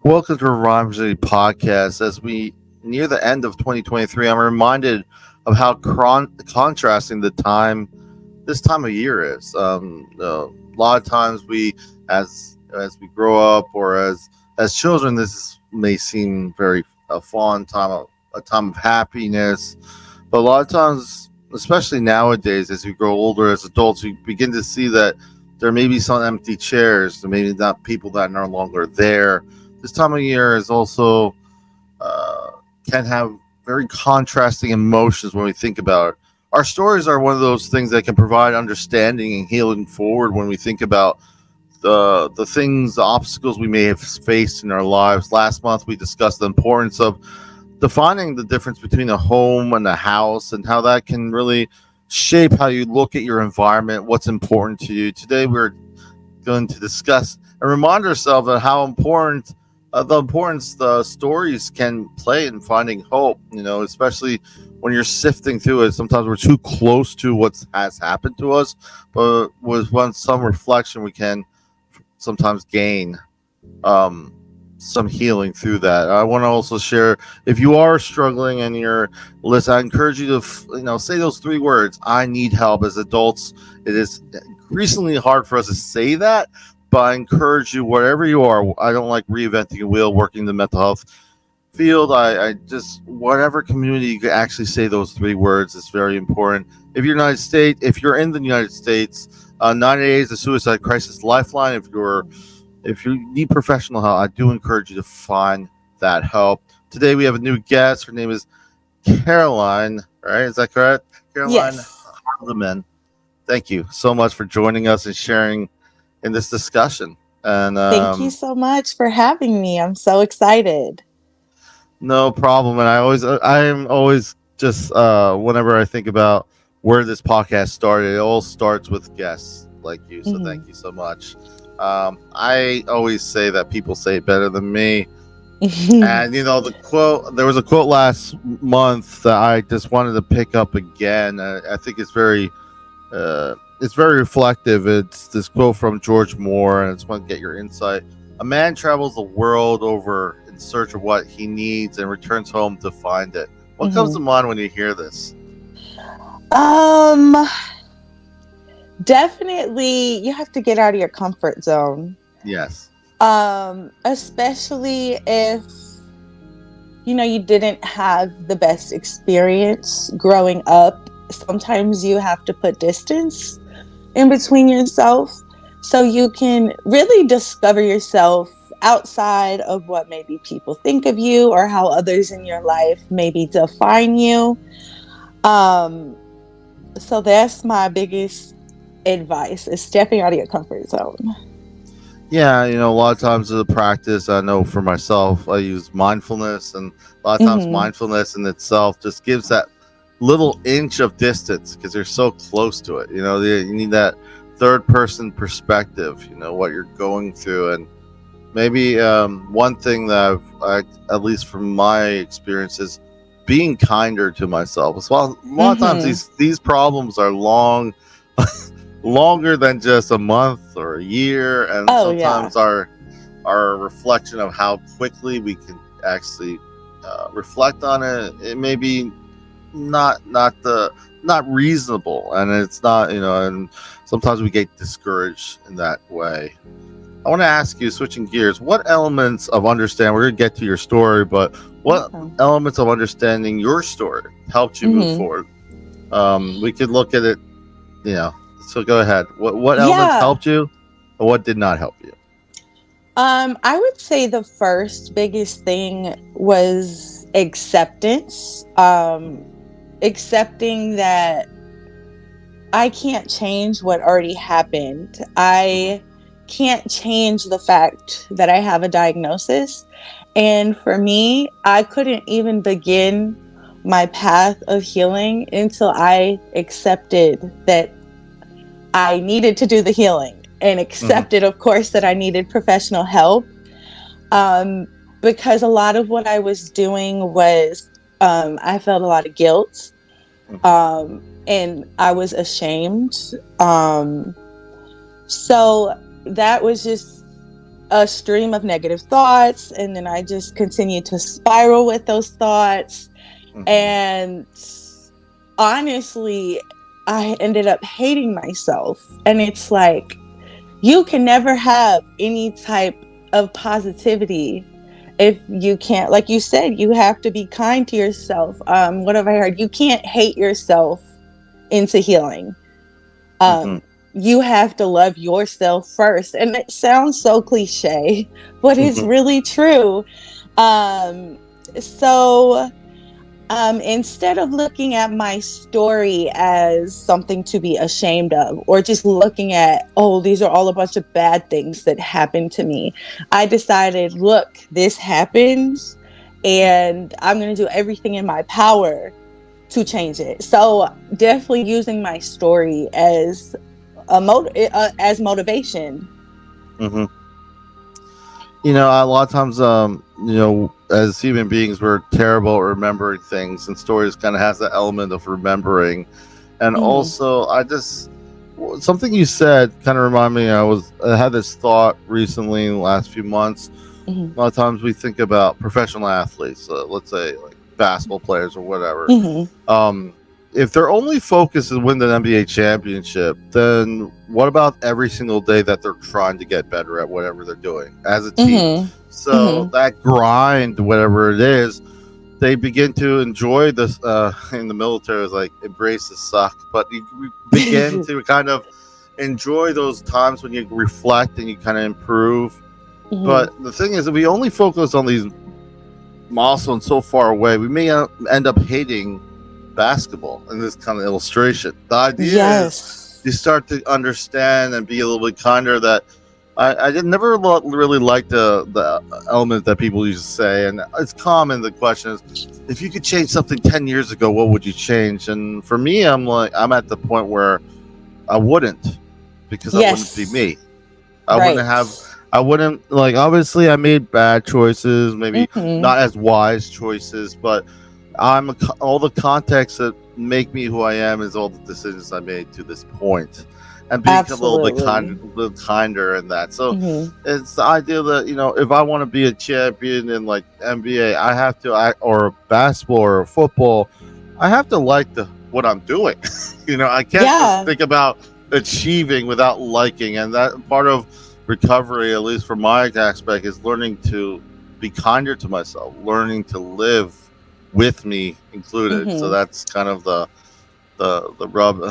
Welcome to Revive Ministries Podcast. As we near the end of 2023, I'm reminded of how contrasting this time of year is. A lot of times as we grow up or as children, may seem very a fun time, a time of happiness. But a lot of times, especially nowadays, as we grow older as adults, we begin to see that there may be some empty chairs. There may be not people that are no longer there. This time of year is also uh, can have very contrasting emotions when we think about it. Our stories are one of those things that can provide understanding and healing forward when we think about the obstacles we may have faced in our lives. Last month we discussed the importance of defining the difference between a home and a house and how that can really shape how you look at your environment, what's important to you. Today we're going to discuss and remind ourselves of how important the importance the stories can play in finding hope. Especially when you're sifting through it. Sometimes we're too close to what has happened to us, but with some reflection, we can sometimes gain um, some healing through that. I want to also share, if you are struggling and you're listening, I encourage you to say those three words: I need help. As adults, it is increasingly hard for us to say that, but I encourage you, wherever you are. I don't like reinventing the wheel, working the mental health field. I just, whatever community you can actually say those three words is very important. If you're in the United States, 988 is the Suicide Crisis Lifeline. If you need professional help, I do encourage you to find that help. Today we have a new guest. Her name is Caroline. Right? Is that correct? Caroline Yes. Haldeman. Thank you so much for joining us and sharing in this discussion. And Thank you so much for having me. I'm so excited. no problem. And I am always just whenever I think about where this podcast started, it all starts with guests like you. So Mhm. thank you so much. I always say that people say it better than me. And the quote, there was a quote last month that I just wanted to pick up again. I think it's very reflective. It's this quote from George Moore, and I just want to get your insight. A man travels the world over in search of what he needs and returns home to find it. What comes to Mhm. mind when you hear this? Um, Definitely you have to get out of your comfort zone. Yes. Especially if you didn't have the best experience growing up. Sometimes you have to put distance in between yourself so you can really discover yourself outside of what maybe people think of you or how others in your life maybe define you. Um, so that's my biggest advice is stepping out of your comfort zone. Yeah, a lot of times the practice, I know for myself, I use mindfulness, and a lot of times Mm-hmm. mindfulness in itself just gives that little inch of distance because you're so close to it. You need that third person perspective, what you're going through. And maybe one thing that at least from my experience, is being kinder to myself as well. A lot of times Mm-hmm. these problems are longer than just a month or a year, and Oh yeah. sometimes our reflection of how quickly we can actually reflect on it, it may be not reasonable, and it's not, and sometimes we get discouraged in that way. I want to ask you, switching gears, what elements of understanding, we're going to get to your story, but what Okay. elements of understanding your story helped you move Mm-hmm. forward? We could look at it, you know, so go ahead. What elements Yeah. helped you and what did not help you? I would say the first biggest thing was acceptance. Accepting that I can't change what already happened. I can't change the fact that I have a diagnosis. And for me, I couldn't even begin my path of healing until I accepted that I needed to do the healing and Mm-hmm. accepted, of course, that I needed professional help. Um, because a lot of what I was doing was I felt a lot of guilt, and I was ashamed. So that was just a stream of negative thoughts, and then I just continued to spiral with those thoughts. And honestly, I ended up hating myself. And it's like, you can never have any type of positivity if you can't, like you said, you have to be kind to yourself. What have I heard? You can't hate yourself into healing. You have to love yourself first. And it sounds so cliche, but it's really true. So instead of looking at my story as something to be ashamed of, or just looking at, oh, these are all a bunch of bad things that happened to me, I decided, look, this happened, and I'm going to do everything in my power to change it. So definitely using my story as as motivation. A lot of times, as human beings, we're terrible at remembering things, and stories kind of has that element of remembering. And also, something you said kind of reminded me. I had this thought recently in the last few months. A lot of times we think about professional athletes, let's say like basketball players or whatever. If their only focus is win the NBA championship, then what about every single day that they're trying to get better at whatever they're doing as a team? So that grind, whatever it is, they begin to enjoy this. In the military, it's like embrace the suck, but you begin to kind of enjoy those times when you reflect and you kind of improve. But the thing is, if we only focus on these milestones so far away, we may end up hating basketball in this kind of illustration. The idea is you start to understand and be a little bit kinder. That I did never really like the element that people used to say, and it's common. The question is, if you could change something 10 years ago, what would you change? And for me, I'm at the point where I wouldn't, because I wouldn't be me. I wouldn't, like, obviously I made bad choices, maybe not as wise choices, but all the context that make me who I am is all the decisions I made to this point, and being a little bit kinder in that. So it's the idea that, if I want to be a champion in like NBA, I have to, or basketball or football, I have to like what I'm doing. I can't just think about achieving without liking, and that part of recovery, at least from my aspect, is learning to be kinder to myself, learning to live with me included. So that's kind of the rub,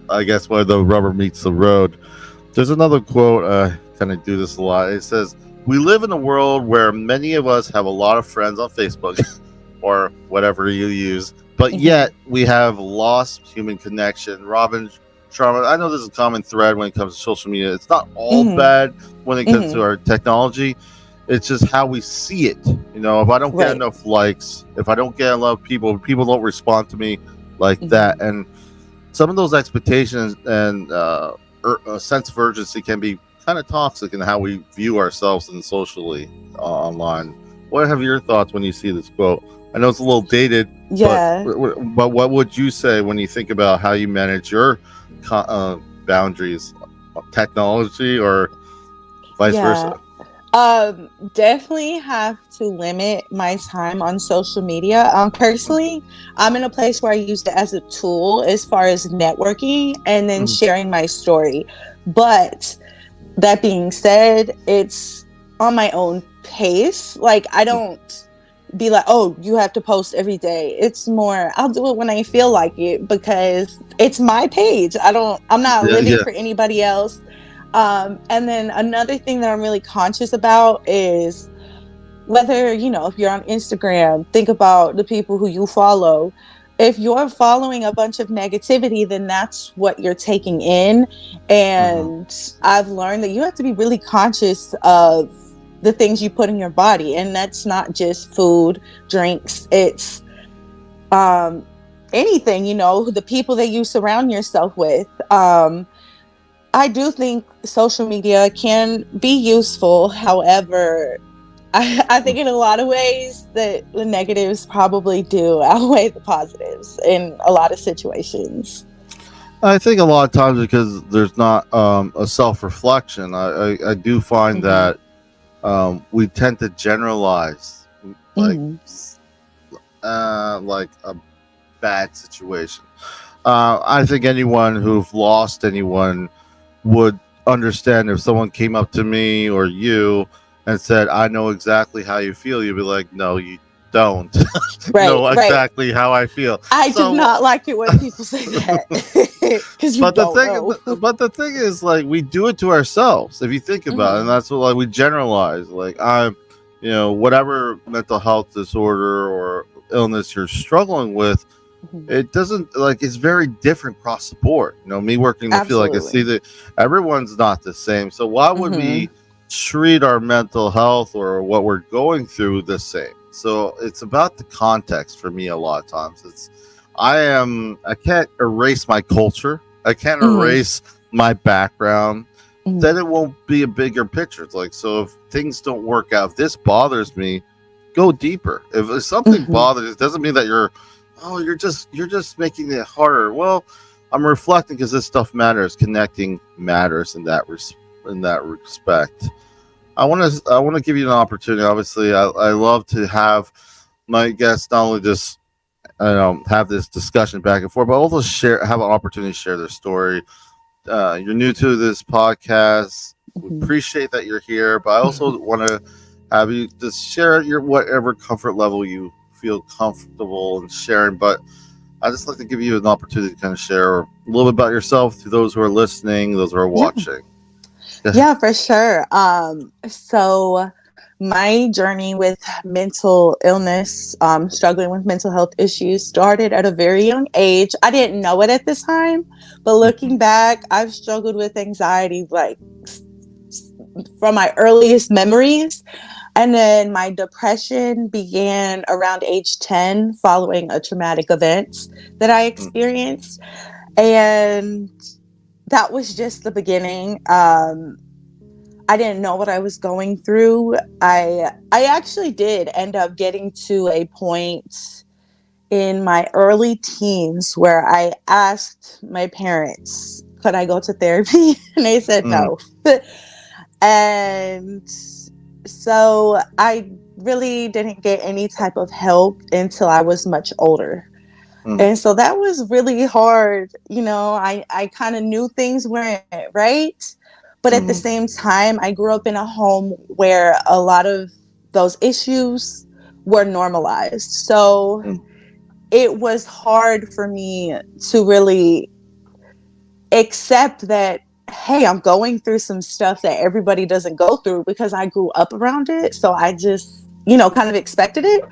I guess, where the rubber meets the road. There's another quote, I kind of do this a lot. It says, "We live in a world where many of us have a lot of friends on Facebook or whatever you use, but yet we have lost human connection." Robin Sharma, I know this is a common thread when it comes to social media. It's not all bad when it comes to our technology. It's just how we see it. If I don't get enough likes, if I don't get enough people don't respond to me like that. And some of those expectations and a sense of urgency can be kind of toxic in how we view ourselves and socially online. What have your thoughts when you see this quote? I know it's a little dated, but what would you say when you think about how you manage your boundaries, technology or vice versa? Definitely have to limit my time on social media. Personally, I'm in a place where I use it as a tool as far as networking and then sharing my story. But that being said, it's on my own pace. Like, I don't be like, oh, you have to post every day. It's more, I'll do it when I feel like it, because it's my page. I'm not living for anybody else. And then another thing that I'm really conscious about is whether, if you're on Instagram, think about the people who you follow. If you're following a bunch of negativity, then that's what you're taking in. And I've learned that you have to be really conscious of the things you put in your body. And that's not just food, drinks. It's anything, the people that you surround yourself with. I do think social media can be useful. However, I think in a lot of ways that the negatives probably do outweigh the positives in a lot of situations. I think a lot of times because there's not a self-reflection. I do find that We tend to generalize like Mm-hmm. like a bad situation. I think anyone who've lost anyone would understand if someone came up to me or you and said, "I know exactly how you feel." You'd be like, "No, you don't Right, know right. exactly how I feel." I do So, not like it when people say that because you but the don't thing, know. but the thing is, like, we do it to ourselves. If you think about it, and Mm-hmm. that's what, like, we generalize. Like, whatever mental health disorder or illness you're struggling with, Hmm. it doesn't, like, it's very different across the board. Me working in the field, I can see Absolutely. that everyone's not the same. So why would Mm-hmm. we treat our mental health or what we're going through the same? So it's about the context for me. A lot of times I can't erase my culture. I can't Mm-hmm. erase my background. Mm-hmm. Then it won't be a bigger picture. It's like, so if things don't work out, if this bothers me, go deeper. If something Mm-hmm. bothers, it doesn't mean that you're just making it harder. Well, I'm reflecting because this stuff matters. Connecting matters in that respect. I want to give you an opportunity. Obviously, I love to have my guests not only just have this discussion back and forth, but also have an opportunity to share their story. You're new to this podcast. We Mm-hmm. appreciate that you're here, but I also want to have you just share your whatever comfort level you feel comfortable in sharing. But I just like to give you an opportunity to kind of share a little bit about yourself to those who are listening, those who are Yeah. watching. Go ahead. Yeah, for sure. So my journey with mental illness, struggling with mental health issues started at a very young age. I didn't know it at the time, but looking back, I've struggled with anxiety from my earliest memories. And then my depression began around age 10 following a traumatic event that I Mm, experienced. And that was just the beginning. I didn't know what I was going through. I actually did end up getting to a point in my early teens where I asked my parents, could I go to therapy? And they said mm, no. And so I really didn't get any type of help until I was much older. mm, And so that was really hard. I kind of knew things weren't right. But at the mm, same time, I grew up in a home where a lot of those issues were normalized. So mm, it was hard for me to really accept that, hey, I'm going through some stuff that everybody doesn't go through because I grew up around it. So I just, kind of expected it.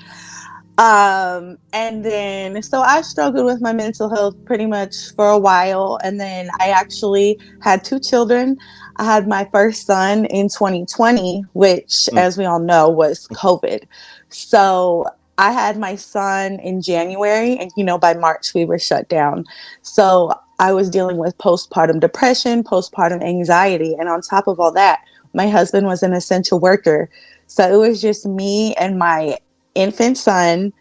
And then so I struggled with my mental health pretty much for a while. And then I actually had two children. I had my first son in 2020, which, mm, as we all know, was COVID. So I had my son in January, and by March we were shut down. So I was dealing with postpartum depression, postpartum anxiety, and on top of all that, my husband was an essential worker. So it was just me and my infant son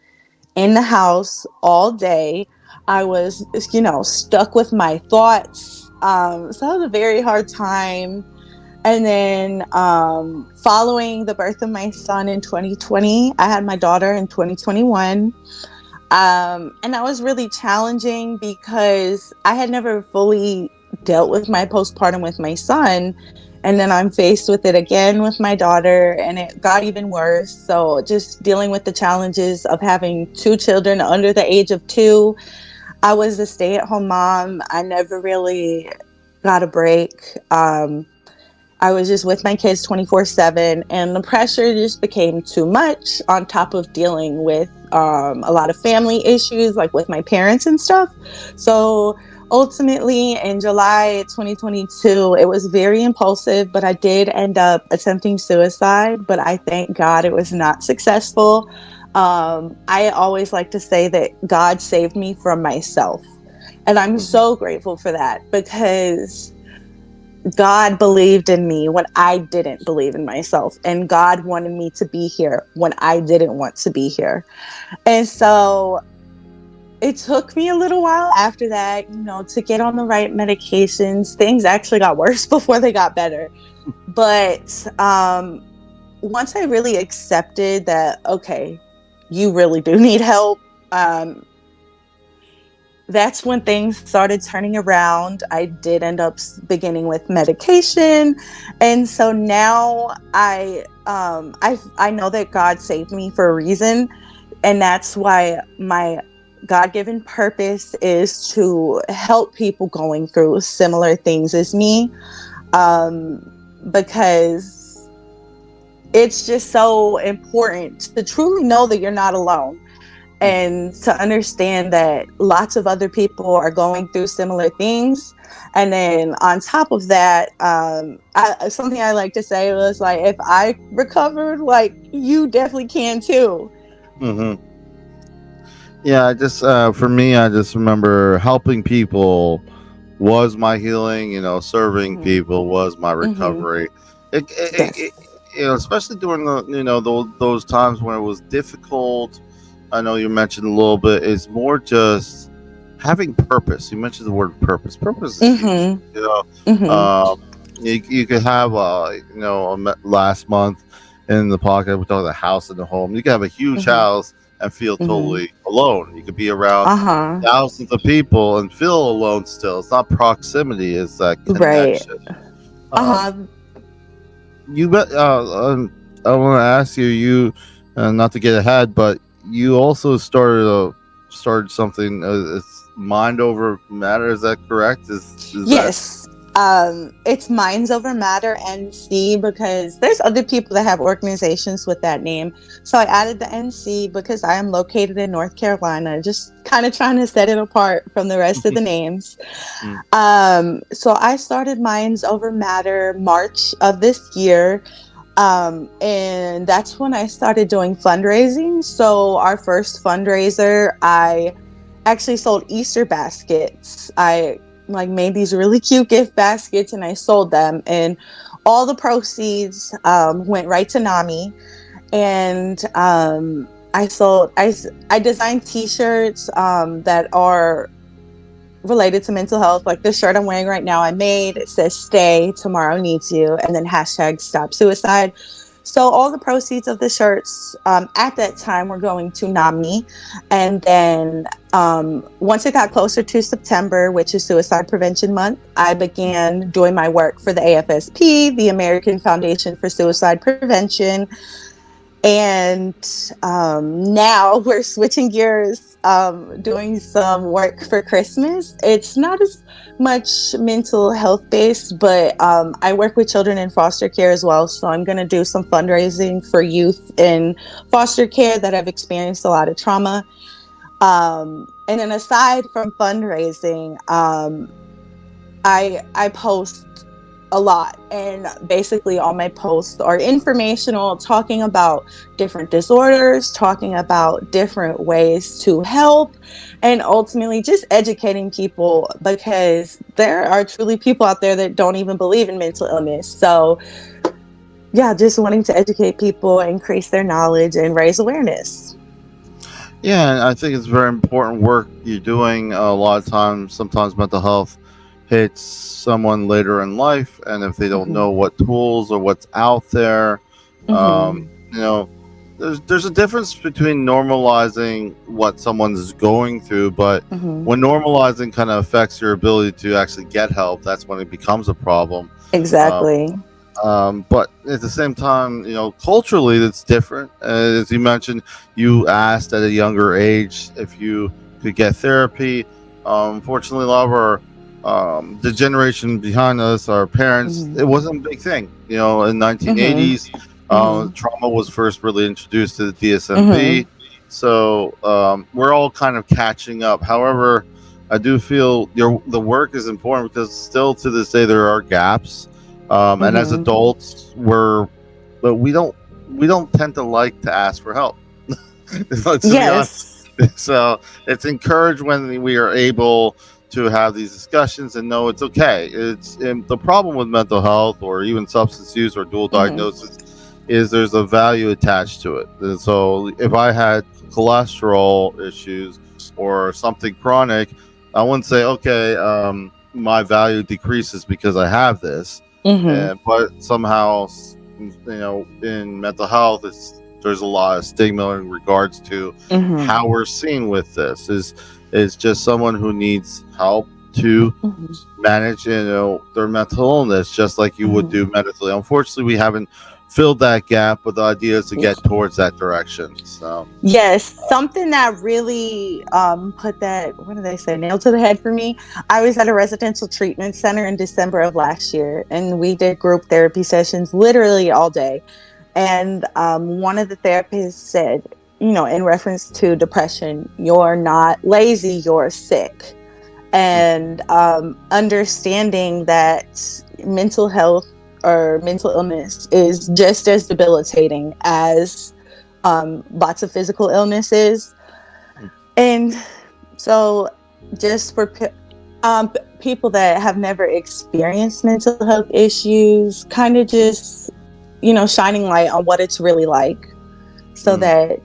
in the house all day. I was, stuck with my thoughts. So it was a very hard time. And then following the birth of my son in 2020, I had my daughter in 2021. And that was really challenging because I had never fully dealt with my postpartum with my son. And then I'm faced with it again with my daughter, and it got even worse. So, just dealing with the challenges of having two children under the age of two. I was a stay at home mom. I never really got a break. I was just with my kids 24/7, and the pressure just became too much on top of dealing with a lot of family issues, like with my parents and stuff. So ultimately, in July 2022, it was very impulsive, but I did end up attempting suicide. But I thank God it was not successful. I always like to say that God saved me from myself. And I'm mm, so grateful for that because God believed in me when I didn't believe in myself. And God wanted me to be here when I didn't want to be here. And so it took me a little while after that, to get on the right medications. Things actually got worse before they got better. But once I really accepted that, okay, you really do need help, that's when things started turning around. I did end up beginning with medication, and so now I know that God saved me for a reason, and that's why my God-given purpose is to help people going through similar things as me, because it's just so important to truly know that you're not alone and to understand that lots of other people are going through similar things. And then on top of that, something I like to say was like, if I recovered, like, you definitely can too. Mm-hmm. Yeah, I just for me, I just remember helping people was my healing. Serving Mm-hmm. people was my Mm-hmm. recovery. It, Yes. especially during the those times when it was difficult. I know you mentioned a little bit. It's more just having purpose. You mentioned the word purpose. Purpose is huge. Mm-hmm. Mm-hmm. You could have last month in the podcast we talked about the house and the home. You could have a huge Mm-hmm. house and feel Mm-hmm. totally alone. You could be around Uh-huh. thousands of people and feel alone still. It's not proximity, it's that Right. connection. Um, Uh-huh. you bet. I want to ask you, not to get ahead, but you also started something. It's mind over matter. Is that correct? Is that? Yes. It's Minds Over Matter NC because there's other people that have organizations with that name. So I added the NC because I am located in North Carolina, just kind of trying to set it apart from the rest of the names. Mm, So I started Minds Over Matter March of this year. And that's when I started doing fundraising. So our first fundraiser, I actually sold Easter baskets. I like made these really cute gift baskets and I sold them, and all the proceeds went right to NAMI. And I designed t-shirts that are related to mental health. Like this shirt I'm wearing right now, I made, it says "Stay, tomorrow needs you," and then hashtag Stop Suicide. So all the proceeds of the shirts at that time were going to NAMI. And then once it got closer to September, which is Suicide Prevention Month, I began doing my work for the AFSP, the American Foundation for Suicide Prevention. And now we're switching gears, doing some work for Christmas. It's not as much mental health based, but I work with children in foster care as well. So I'm going to do some fundraising for youth in foster care that have experienced a lot of trauma. And then aside from fundraising, I post a lot, and basically all my posts are informational, talking about different disorders, talking about different ways to help, and ultimately just educating people, because there are truly people out there that don't even believe in mental illness. So yeah, just wanting to educate people, increase their knowledge, and raise awareness. yeah, and I think it's very important work you're doing. A lot of times, sometimes mental health hits someone later in life, and if they don't Mm-hmm. know what tools or what's out there, um, Mm-hmm. you know, there's a difference between normalizing what someone's going through, but Mm-hmm. when normalizing kind of affects your ability to actually get help, that's when it becomes a problem. Uh, Exactly. but at the same time, culturally, it's different. As you mentioned, you asked at a younger age if you could get therapy. Unfortunately, a lot of our the generation behind us, our parents, Mm-hmm. it wasn't a big thing. In Mm-hmm. 1980s, Mm-hmm. trauma was first really introduced to the Mm-hmm. DSM-5. So we're all kind of catching up. However, I do feel the work is important because still to this day there are gaps, and as Mm-hmm. adults, but we don't tend to like to ask for help. To be honest, Yes. so it's encouraged when we are able to have these discussions and know it's okay. And the problem with mental health or even substance use or dual Mm-hmm. diagnosis is there's a value attached to it. And so if I had cholesterol issues or something chronic, I wouldn't say, okay, my value decreases because I have this. Mm-hmm. But somehow, in mental health, there's a lot of stigma in regards to Mm-hmm. how we're seen with this. Is just someone who needs help to Mm-hmm. manage their mental illness, just like you would Mm-hmm. do medically. Unfortunately, we haven't filled that gap, but the idea is to get towards that direction. So Yes, something that really put that, what do they say, nail to the head for me. I was at a residential treatment center in December of last year, and we did group therapy sessions literally all day. And one of the therapists said, in reference to depression, you're not lazy, you're sick. And understanding that mental health or mental illness is just as debilitating as lots of physical illnesses. And so, just for people that have never experienced mental health issues, kind of just, shining light on what it's really like so mm, that,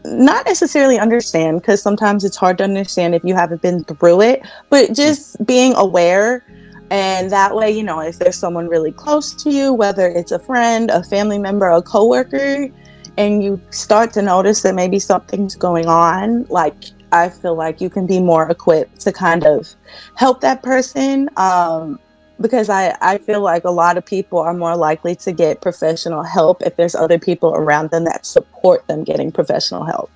not necessarily understand, because sometimes it's hard to understand if you haven't been through it, but mm, just being aware. And that way, if there's someone really close to you, whether it's a friend, a family member, a coworker, and you start to notice that maybe something's going on, like, I feel like you can be more equipped to kind of help that person. Because I feel like a lot of people are more likely to get professional help if there's other people around them that support them getting professional help.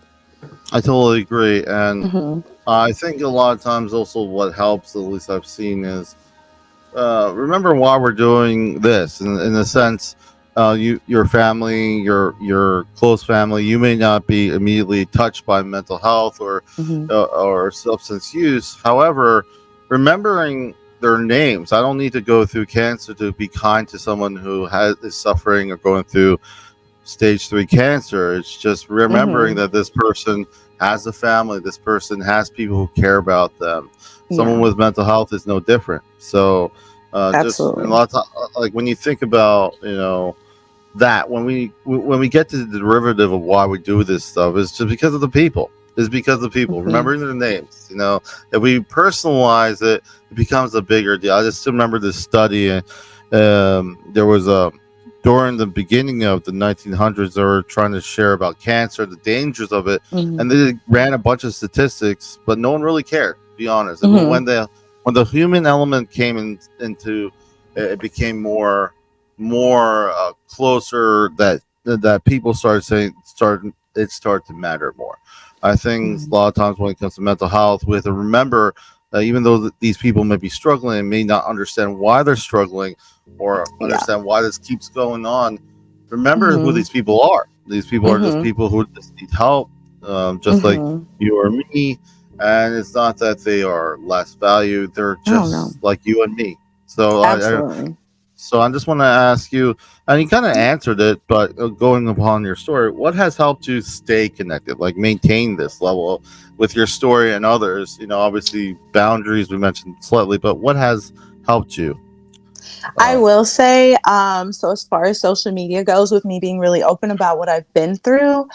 I totally agree, and Mm-hmm. I think a lot of times also what helps, at least I've seen, is remember why we're doing this. In a sense, your family, your close family, you may not be immediately touched by mental health Mm-hmm. or substance use. However, remembering their names, I don't need to go through cancer to be kind to someone who is suffering or going through stage 3 cancer. It's just remembering Mm-hmm. that this person has a family, this person has people who care about them. Someone Yeah, with mental health is no different. So just and a absolutely. lot of time, like when you think about that, when we get to the derivative of why we do this stuff, it's just because of the people. It's because of the people, Mm-hmm. remembering their names. If we personalize it, it becomes a bigger deal. I just remember this study, and there was a during the beginning of the 1900s, they were trying to share about cancer, the dangers of it, Mm-hmm. and they ran a bunch of statistics, but no one really cared. To be honest, and Mm-hmm. when the human element came into it, became more closer that people started saying started to matter more. I think a Mm-hmm. lot of times when it comes to mental health, we have to remember that even though these people may be struggling and may not understand why they're struggling or Yeah. understand why this keeps going on, remember who Mm-hmm. these people are. These people are just Mm-hmm. people who just need help, just like Mm-hmm. you or me. And it's not that they are less valued; they're I don't know. just like you and me. So Absolutely. I just want to ask you, and you kind of answered it, but going upon your story, what has helped you stay connected, like maintain this level with your story and others? Obviously boundaries we mentioned slightly, but what has helped you? I Uh, will say, so as far as social media goes, with me being really open about what I've been through,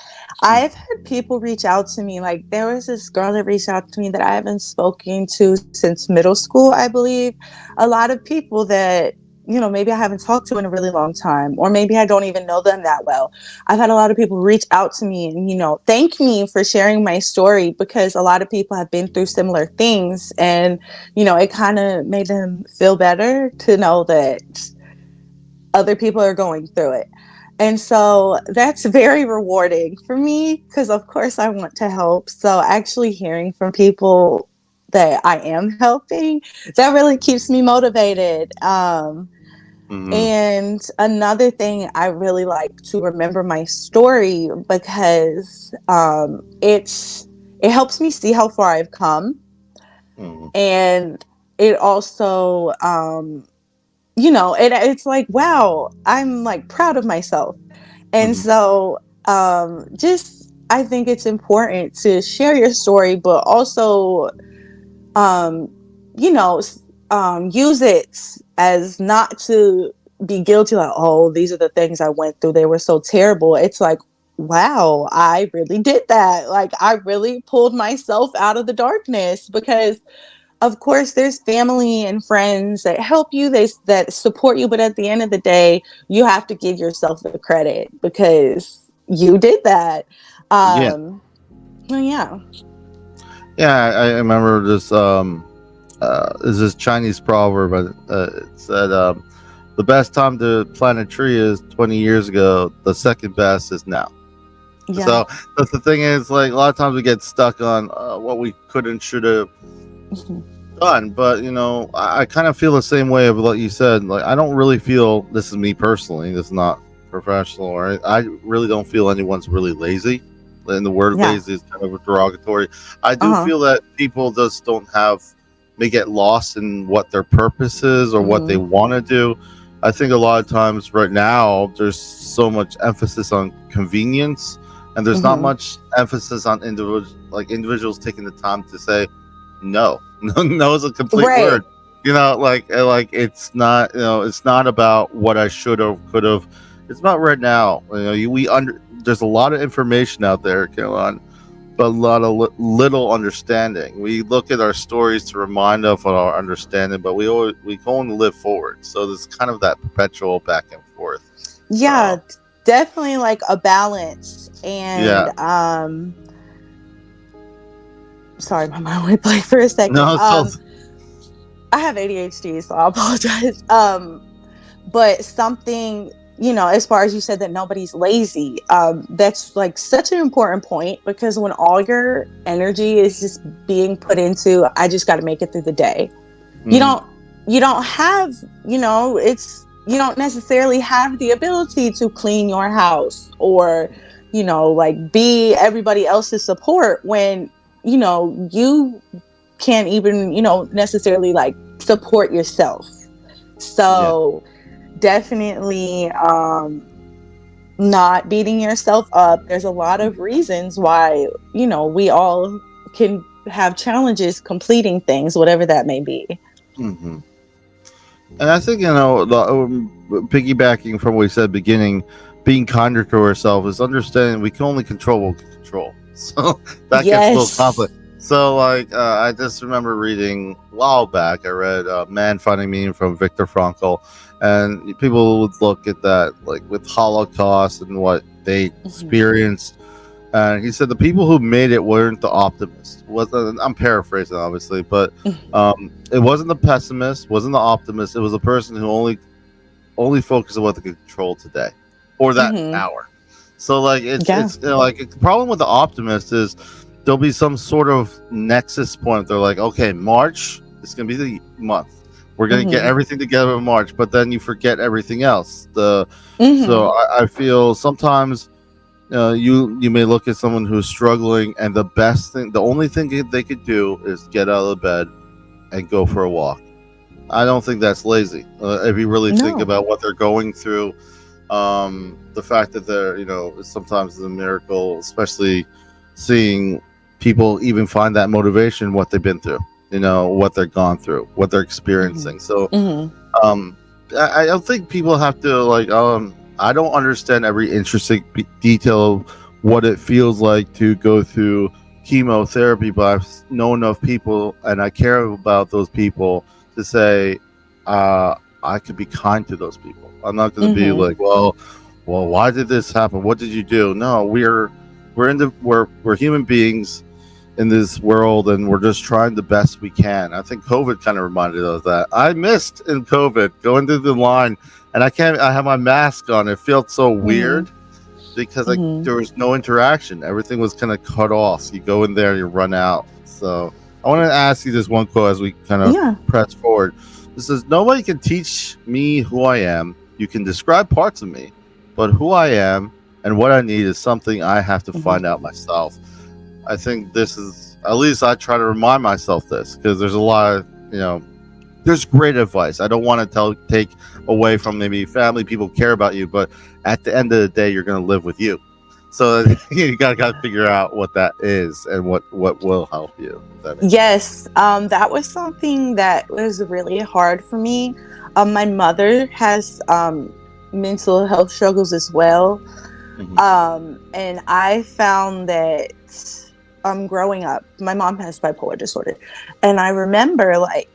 I've had people reach out to me. Like, there was this girl that reached out to me that I haven't spoken to since middle school, I believe. A lot of people that, maybe I haven't talked to in a really long time, or maybe I don't even know them that well. I've had a lot of people reach out to me and, thank me for sharing my story, because a lot of people have been through similar things. And it kind of made them feel better to know that other people are going through it. And so that's very rewarding for me, because, of course, I want to help. So actually hearing from people that I am helping, that really keeps me motivated. mm-hmm, And another thing, I really like to remember my story, because it helps me see how far I've come. mm-hmm, And it also it's like, wow, I'm like proud of myself. And mm-hmm, so just, I think it's important to share your story, but also um you know use it as not to be guilty, like, oh, these are the things I went through, they were so terrible. It's like, wow, I really did that. Like, I really pulled myself out of the darkness, because of course there's family and friends that help you, that support you, but at the end of the day you have to give yourself the credit because you did that. Yeah. Well, yeah. Yeah, I remember this. Is this Chinese proverb? It said, "The best time to plant a tree is 20 years ago. The second best is now." Yeah. So that's the thing is, like a lot of times we get stuck on what we could and should have Mhm. done. But I kind of feel the same way of what you said. Like I don't really feel, this is me personally. This is not professional, or I really don't feel anyone's really lazy. And the word Yeah. lazy is kind of a derogatory. I do Uh-huh. feel that people just don't have, may get lost in what their purpose is or what they Mhm. want to do. I think a lot of times right now there's so much emphasis on convenience, and there's not Mhm. much emphasis on individuals taking the time to say no. No is a complete Right. word. Like it's not, it's not about what I should have, could have. It's about right now. There's a lot of information out there, Caroline, but a lot of little understanding. We look at our stories to remind us of our understanding, but we go and live forward. So there's kind of that perpetual back and forth. Yeah, So definitely like a balance. And yeah, sorry, my mind went blank for a second. no, so I have ADHD, so I apologize. But something, as far as you said that nobody's lazy, that's like such an important point, because when all your energy is just being put into, I just got to make it through the day, you mhm, don't you don't have, you don't necessarily have the ability to clean your house, or like be everybody else's support when you can't even necessarily like support yourself. yeah. So definitely not beating yourself up. There's a lot of reasons why we all can have challenges completing things, whatever that may be. hmm And I think, piggybacking from what we said at the beginning, being kinder to ourselves is understanding we can only control what we can control. So that gets a little Yes. complex. So, like, I just remember reading a while back, I read Man Finding Meaning from Viktor Frankl, and people would look at that, like, with Holocaust and what they Mhm. experienced. And he said the people who made it weren't the optimists. I'm paraphrasing, obviously, but it wasn't the pessimist, wasn't the optimist. It was a person who only focused on what they could control today or that Mhm. hour. So like Yeah. it's like the problem with the optimist is there'll be some sort of nexus point. They're like, okay, March is gonna be the month. We're gonna get Mhm. everything together in March, but then you forget everything else. So Mhm. I feel sometimes you may look at someone who's struggling, and the only thing they could do is get out of bed and go for a walk. I don't think that's lazy. If you really think No. about what they're going through, the fact that they're, sometimes is a miracle, especially seeing people even find that motivation, what they've been through, what they've gone through, what they're Mhm. experiencing. So, Mhm. um, I don't think people have to I don't understand every interesting detail of what it feels like to go through chemotherapy, but I've known enough people, and I care about those people to say, I could be kind to those people. I'm not going to be Mhm. like, well, why did this happen? What did you do? No, we're human beings in this world, and we're just trying the best we can. I think COVID kind of reminded us of that. I missed in COVID going through the line, and I have my mask on. It felt so Mhm. weird because Mhm. there was no interaction. Everything was kind of cut off. You go in there, you run out. So I want to ask you this one quote as we kind of Yeah. press forward. This says, "Nobody can teach me who I am. You can describe parts of me, but who I am and what I need is something I have to Mhm. find out myself." I think this is, at least I try to remind myself this, because there's a lot of, there's great advice. I don't want to take away from maybe family, people care about you, but at the end of the day, you're going to live with you. So you got to figure out what that is and what will help you. If that makes sense. Yes, that was something that was really hard for me. My mother has mental health struggles as well. Hmm And I found that growing up, my mom has bipolar disorder, and I remember like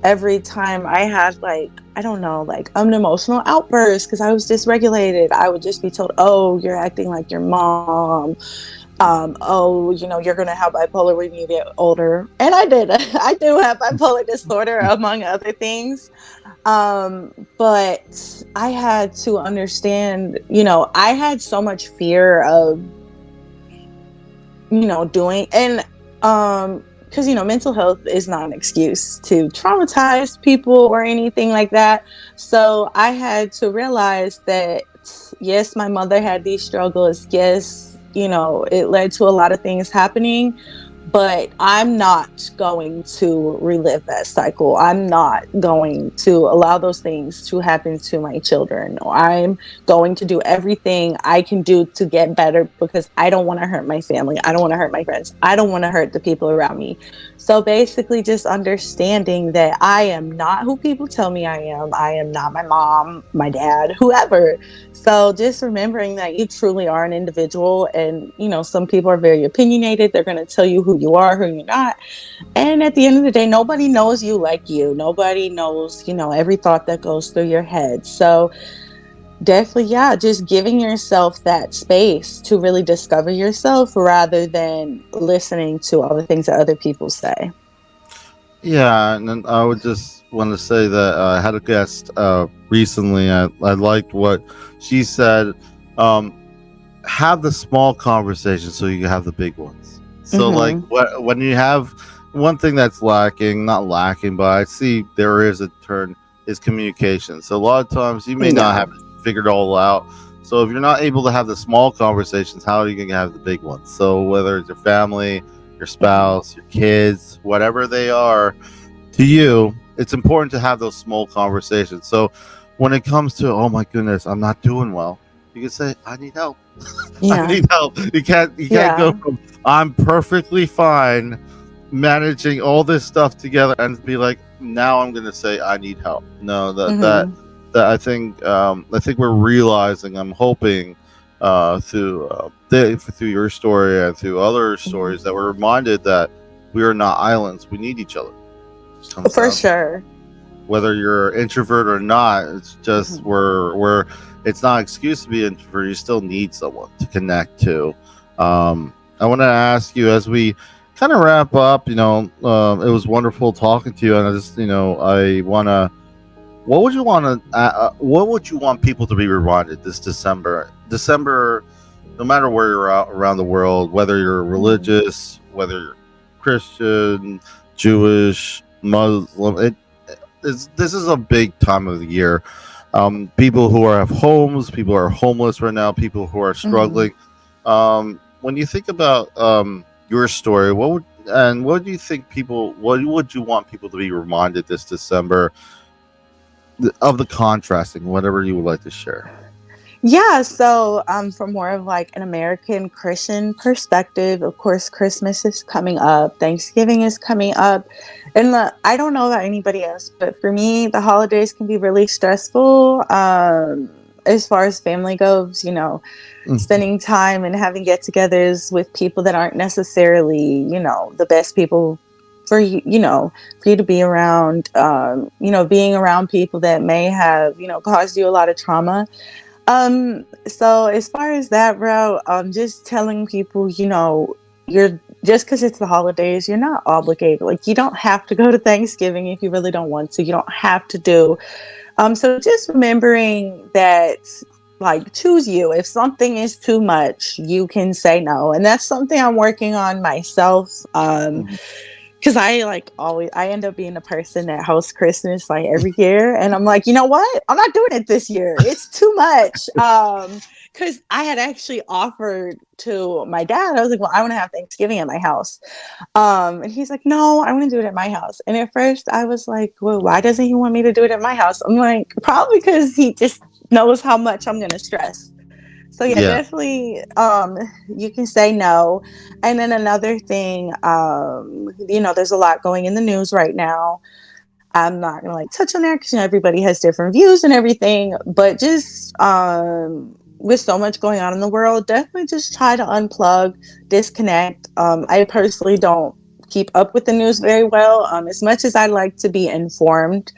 every time I had like, I don't know, like an emotional outburst because I was dysregulated, I would just be told, "Oh, you're acting like your mom." Oh, you're gonna have bipolar when you get older, and I did. I do have bipolar disorder, among other things. But I had to understand, I had so much fear of doing because mental health is not an excuse to traumatize people or anything like that. So I had to realize that yes, my mother had these struggles. Yes, it led to a lot of things happening, but I'm not going to relive that cycle. I'm not going to allow those things to happen to my children. I'm going to do everything I can do to get better because I don't want to hurt my family. I don't want to hurt my friends. I don't want to hurt the people around me. So basically, just understanding that I am not who people tell me I am. I am not my mom, my dad, whoever. So just remembering that you truly are an individual, and some people are very opinionated. They're going to tell you who you are, who you're not. And at the end of the day, nobody knows you like you. Nobody knows, every thought that goes through your head. So definitely, yeah, just giving yourself that space to really discover yourself rather than listening to all the things that other people say. Yeah, and then I would just want to say that I had a guest recently. I liked what she said. Um, have the small conversations so you can have the big ones. So, like, Mm-hmm. when you have one thing that's lacking, not lacking, but I see there is a turn, is communication. So, a lot of times you may not Yeah. have it figured all out. So, if you're not able to have the small conversations, how are you going to have the big ones? So, whether it's your family, your Mm-hmm. spouse, your kids, whatever they are, to you, it's important to have those small conversations. So when it comes to, oh my goodness, I'm not doing well, you can say, I need help. I Yeah. need help. You can't go Yeah. from I'm perfectly fine managing all this stuff together and be like, now I'm gonna say I need help. No, Mm-hmm. that I think we're realizing, I'm hoping through your story and through other stories, that we're reminded that we are not islands. We need each other. Comes For down to sure. whether you're introvert or not. It's just Mm-hmm. we're it's not an excuse to be introvert. You still need someone to connect to. I want to ask you, as we kind of wrap up, it was wonderful talking to you, and I just, I want to, what would you want people to be reminded this December, no matter where you're out around the world, whether you're Mm-hmm. religious, whether you're Christian, Jewish, Muslim, this is a big time of the year. People who have homes, people who are homeless right now, people who are Mm-hmm. struggling. When you think about your story, what do you think people? What would you want people to be reminded this December of the contrasting? Whatever you would like to share. Yeah, so from more of like an American Christian perspective, of course, Christmas is coming up, Thanksgiving is coming up, and I don't know about anybody else, but for me, the holidays can be really stressful. As far as family goes, Mm. spending time and having get-togethers with people that aren't necessarily, the best people for you, for you to be around. Being around people that may have, caused you a lot of trauma. So as far as that route, just telling people, you're just because it's the holidays, you're not obligated. Like you don't have to go to Thanksgiving if you really don't want to. You don't have to do. So just remembering that, like, choose you. If something is too much, you can say no, and that's something I'm working on myself. Mhm. Because I like always I end up being the person that hosts Christmas like every year, and I'm like, you know what, I'm not doing it this year, it's too much. Because I had actually offered to my dad, I was like, well, I want to have Thanksgiving at my house. And he's like, no, I want to do it at my house. And at first I was like, well, why doesn't he want me to do it at my house? I'm like, probably because he just knows how much I'm gonna stress. So yeah, Yeah. definitely you can say no. And then another thing, there's a lot going in the news right now. I'm not gonna like touch on that because everybody has different views and everything, but just with so much going on in the world, definitely just try to unplug, disconnect. I personally don't keep up with the news very well. As much as I like to be informed,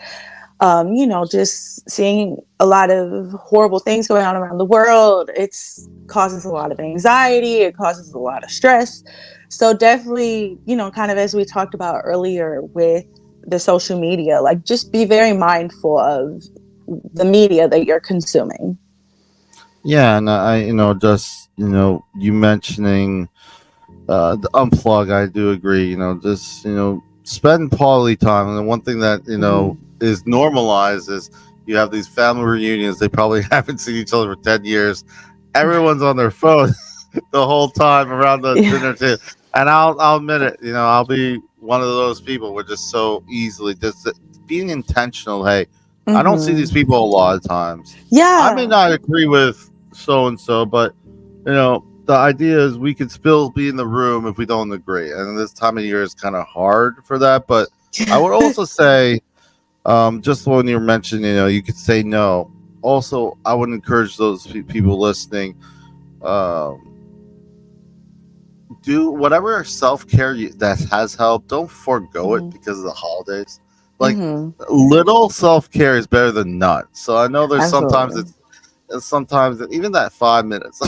just seeing a lot of horrible things going on around the world, it's causes a lot of anxiety. It causes a lot of stress. So definitely, kind of as we talked about earlier with the social media, like just be very mindful of the media that you're consuming. Yeah, and you mentioning the unplug, I do agree. Just spend quality time. And the one thing that Mhm. is normalized is you have these family reunions. They probably haven't seen each other for 10 years. Everyone's on their phone the whole time around the Yeah. dinner table. And I'll admit it. I'll be one of those people. We're just so easily just being intentional. Hey, I don't see these Mhm. people a lot of times. I may Yeah. not agree with so and so, but the idea is we could still be in the room if we don't agree. And this time of year is kind of hard for that. But I would also say, just when you're mentioning, you could say no. Also, I would encourage those people listening. Um, do whatever self care that has helped. Don't forego it Mhm. because of the holidays. Like Mhm. little self care is better than none. So I know there's sometimes Absolutely. it's sometimes even that 5 minutes,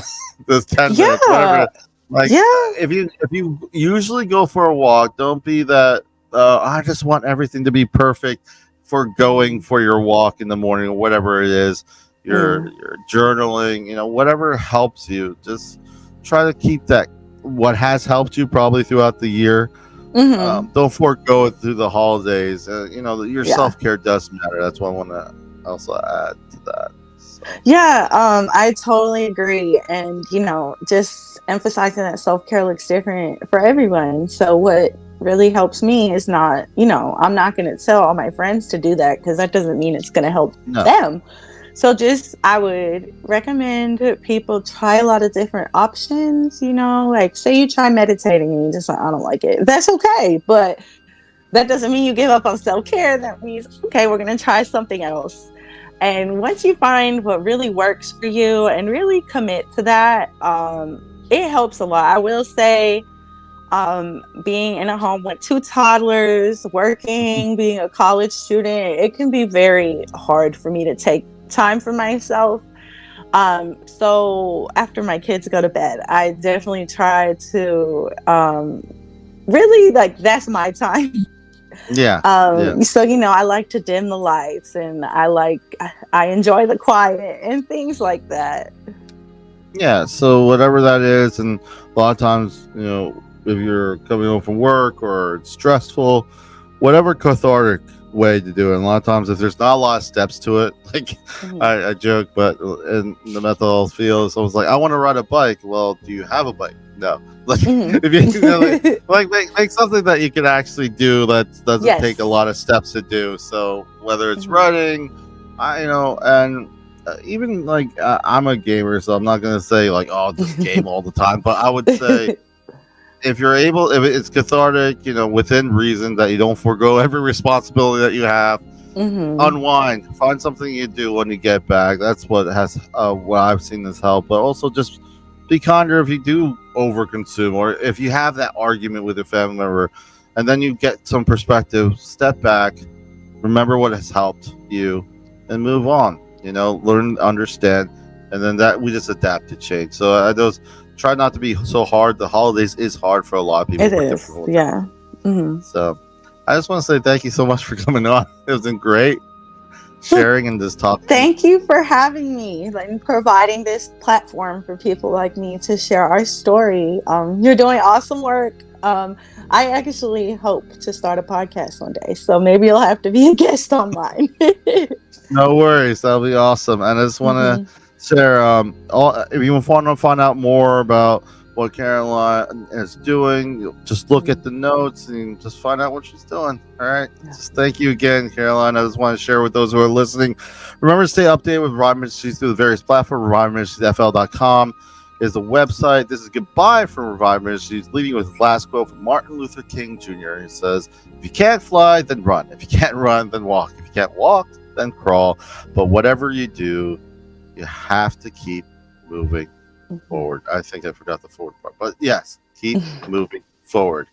there's 10 minutes, whatever. Yeah. It is. Like Yeah. if you usually go for a walk, don't be that. I just want everything to be perfect for going Mhm. for your walk in the morning or whatever it is. Yeah. You're journaling, whatever helps you. Just try to keep that what has helped you probably throughout the year. Mhm. Don't forego it through the holidays. Your Yeah. self care does matter. That's what I want to also add to that. So Yeah, I totally agree. And, just emphasizing that self care looks different for everyone. So, what really helps me is not, I'm not going to tell all my friends to do that because that doesn't mean it's going to help no, them. So, I would recommend people try a lot of different options, like say you try meditating and you just like, I don't like it. That's okay. But that doesn't mean you give up on self care. That means, okay, we're going to try something else. And once you find what really works for you and really commit to that, it helps a lot. I will say, being in a home with two toddlers, working, being a college student, it can be very hard for me to take time for myself. So after my kids go to bed, I definitely try to really like that's my time. yeah, yeah, So I like to dim the lights and I enjoy the quiet and things like that. yeah. So whatever that is, and a lot of times, if you're coming home from work or it's stressful, whatever cathartic way to do it. And a lot of times, if there's not a lot of steps to it, like Mhm. I joke, but in the mental health field, someone's like, "I want to ride a bike." Well, do you have a bike? No. Like Mhm. if like make something that you can actually do that doesn't take a Yes. lot of steps to do. So whether it's Mhm. running, and even like I'm a gamer, so I'm not gonna say like, oh, just game all the time, but I would say if you're able, if it's cathartic, within reason that you don't forego every responsibility that you have, Mhm. unwind, find something you do when you get back. That's what I've seen this help. But also just be kinder if you do overconsume, or if you have that argument with a family member, and then you get some perspective. Step back, remember what has helped you, and move on. Learn, understand, and then that we just adapt to change. So those try not to be so hard. The holidays is hard for a lot of people It for is. different reasons. Yeah. Mhm. So I just want to say thank you so much for coming on. It was been great sharing and just talking. Thank you for having me and providing this platform for people like me to share our story. You're doing awesome work. I actually hope to start a podcast one day, so maybe you'll have to be a guest on mine. No worries, that'll be awesome. And I just want Mhm. to share, if you want to find out more about what Caroline is doing, just look Mhm. at the notes and just find out what she's doing. All right. Yeah. Just thank you again, Caroline. I just want to share with those who are listening. Remember to stay updated with Revive Ministries through the various platforms. ReviveMinistriesFL.com is the website. This is goodbye from Revive Ministries, leaving you with the last quote from Martin Luther King Jr. He says, "If you can't fly, then run. If you can't run, then walk. If you can't walk, then crawl. But whatever you do, you have to keep moving Mhm. forward. I think I forgot the forward part, but yes, keep moving forward.